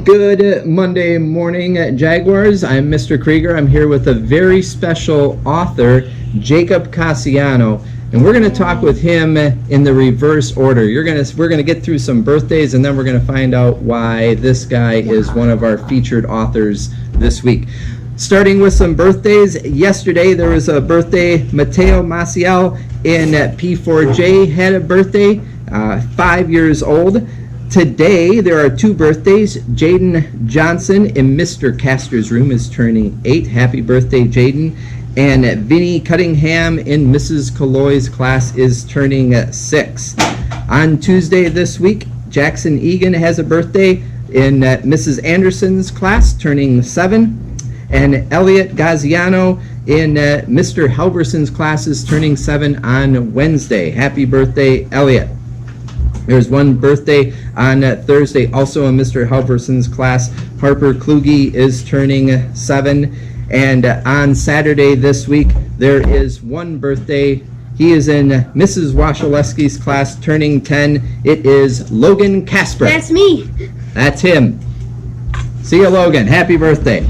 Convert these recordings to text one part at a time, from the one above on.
Good Monday morning, Jaguars. I'm Mr. Krieger. I'm here with a very special author, Jacob Cassiano, and we're going to talk with him in the reverse order. We're going to get through some birthdays, and then we're going to find out why this guy is one of our featured authors this week. Starting with some birthdays, yesterday there was a birthday. Mateo Maciel in P4J had a birthday, 5 years old. Today, there are two birthdays. Jaden Johnson in Mr. Castor's room is turning 8. Happy birthday, Jaden. And Vinny Cunningham in Mrs. Colloy's class is turning 6. On Tuesday this week, Jackson Egan has a birthday in Mrs. Anderson's class, turning 7. And Elliot Gaziano in Mr. Halverson's class is turning 7 on Wednesday. Happy birthday, Elliot. There's one birthday on Thursday, also in Mr. Halverson's class. Harper Kluge is turning 7. And on Saturday this week, there is one birthday. He is in Mrs. Washaleski's class, turning 10. It is Logan Casper. That's me. That's him. See you, Logan. Happy birthday.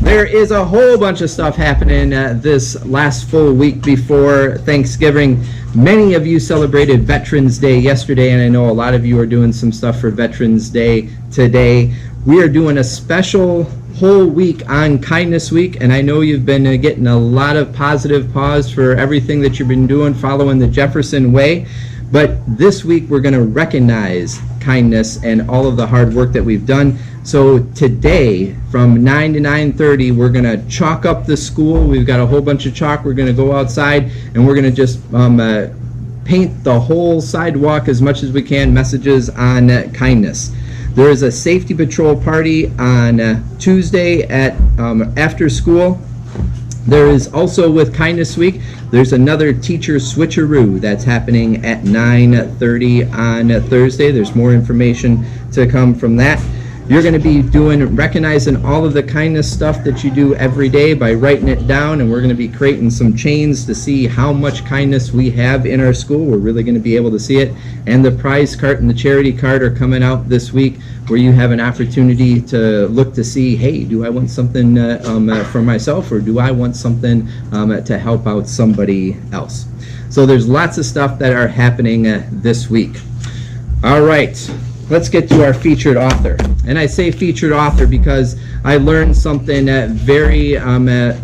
There is a whole bunch of stuff happening this last full week before Thanksgiving. Many of you celebrated Veterans Day yesterday, and I know a lot of you are doing some stuff for Veterans Day today. We are doing a special whole week on Kindness Week, and I know you've been getting a lot of positive pause for everything that you've been doing following the Jefferson way. But this week we're going to recognize kindness and all of the hard work that we've done. So today from 9 to 9:30 we're going to chalk up the school. We've got a whole bunch of chalk. We're going to go outside and we're going to just paint the whole sidewalk as much as we can, messages on kindness. There is a safety patrol party on Tuesday at after school. There is also, with Kindness Week, there's another teacher switcheroo that's happening at 9:30 on Thursday. There's more information to come from that. You're going to be recognizing all of the kindness stuff that you do every day by writing it down, and we're going to be creating some chains to see how much kindness we have in our school. We're really going to be able to see it. And the prize cart and the charity card are coming out this week, where you have an opportunity to look to see, hey, do I want something for myself, or do I want something to help out somebody else? So there's lots of stuff that are happening this week. All right. Let's get to our featured author. And I say featured author because I learned something very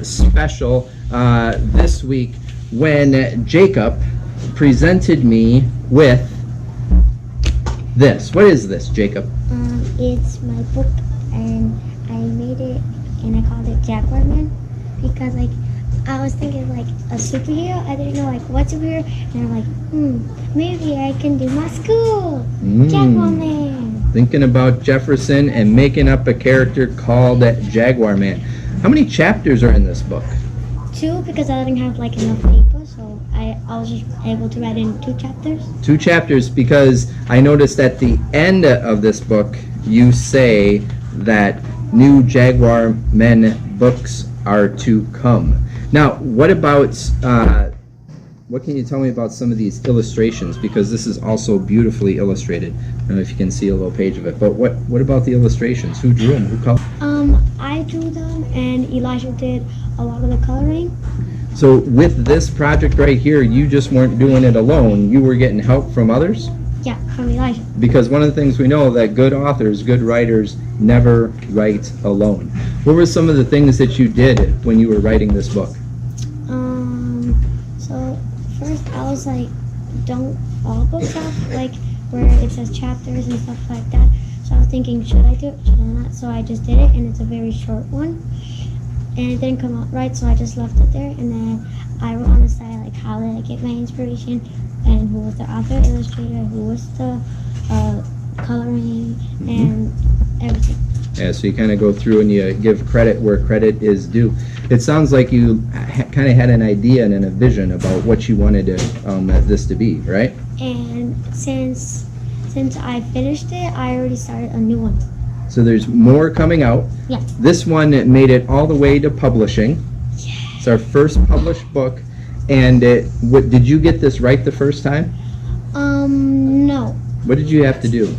special this week when Jacob presented me with this. What is this, Jacob? It's my book, and I made it, and I called it Jaguar Man because, I was thinking a superhero. I didn't know what superhero, and I'm like, maybe I can do my school. Jaguar Man. Thinking about Jefferson and making up a character called Jaguar Man. How many chapters are in this book? 2, because I didn't have enough paper, so I was just able to write in 2 chapters. 2 chapters, because I noticed at the end of this book you say that new Jaguar Men books are to come. Now, what about, what can you tell me about some of these illustrations? Because this is also beautifully illustrated. I don't know if you can see a little page of it, but what about the illustrations? Who drew them? Who colored? I drew them, and Elijah did a lot of the coloring. So with this project right here, you just weren't doing it alone. You were getting help from others? Yeah, from Elijah. Because one of the things we know that good authors, good writers, never write alone. What were some of the things that you did when you were writing this book? So first I was don't all books have where it says chapters and stuff like that. So I was thinking, should I do it, should I not? So I just did it, and it's a very short one. And it didn't come out right, so I just left it there. And then I wrote on the side how did I get my inspiration, and who was the author, illustrator, who was the coloring, and everything. Yeah, so you kind of go through and you give credit where credit is due. It sounds like you kind of had an idea and a vision about what you wanted this to be, right? And since I finished it, I already started a new one. So there's more coming out. Yeah. This one made it all the way to publishing. Yeah. It's our first published book. And did you get this right the first time? No. What did you have to do?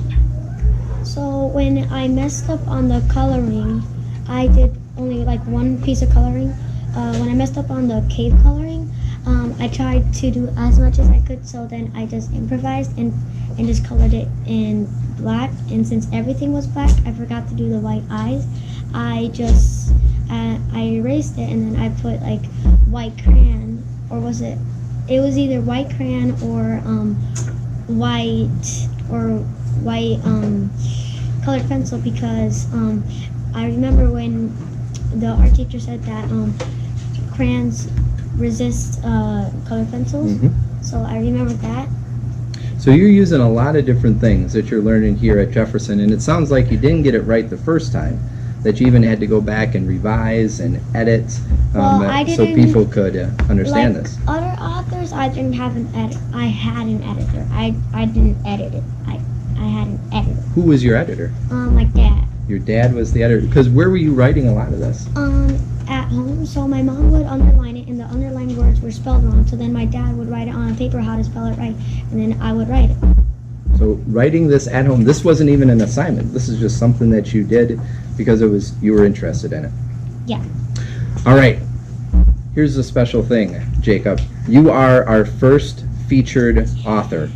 So when I messed up on the coloring, I did only like one piece of coloring. When I messed up on the cave coloring, I tried to do as much as I could, so then I just improvised and just colored it in black. And since everything was black, I forgot to do the white eyes. I just I erased it, and then I put like white crayon, or was it? It was either white crayon or white colored pencil, because I remember when the art teacher said that crayons resist colored pencils. So I remember that. So you're using a lot of different things that you're learning here at Jefferson, and it sounds like you didn't get it right the first time, that you even had to go back and revise and edit Well, I so didn't- people could understand Like this. other authors, I didn't have an edit. I had an editor. I didn't edit it. I had an editor. Who was your editor? Like Dad. Your dad was the editor. Because where were you writing a lot of this? At home. So my mom would underline it, and the underlined words were spelled wrong. So then my dad would write it on paper how to spell it right, and then I would write it. So writing this at home, this wasn't even an assignment. This is just something that you did because you were interested in it. Yeah. All right. Here's the special thing, Jacob. You are our first featured author.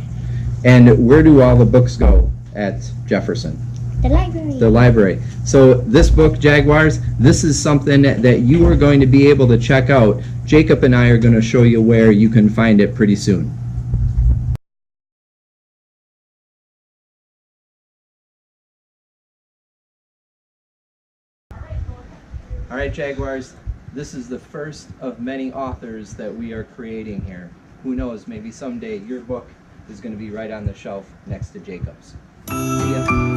And where do all the books go at Jefferson? The library. The library. So this book, Jaguars, this is something that you are going to be able to check out. Jacob and I are going to show you where you can find it pretty soon. All right, Jaguars, this is the first of many authors that we are creating here. Who knows, maybe someday your book is going to be right on the shelf next to Jacob's. See ya.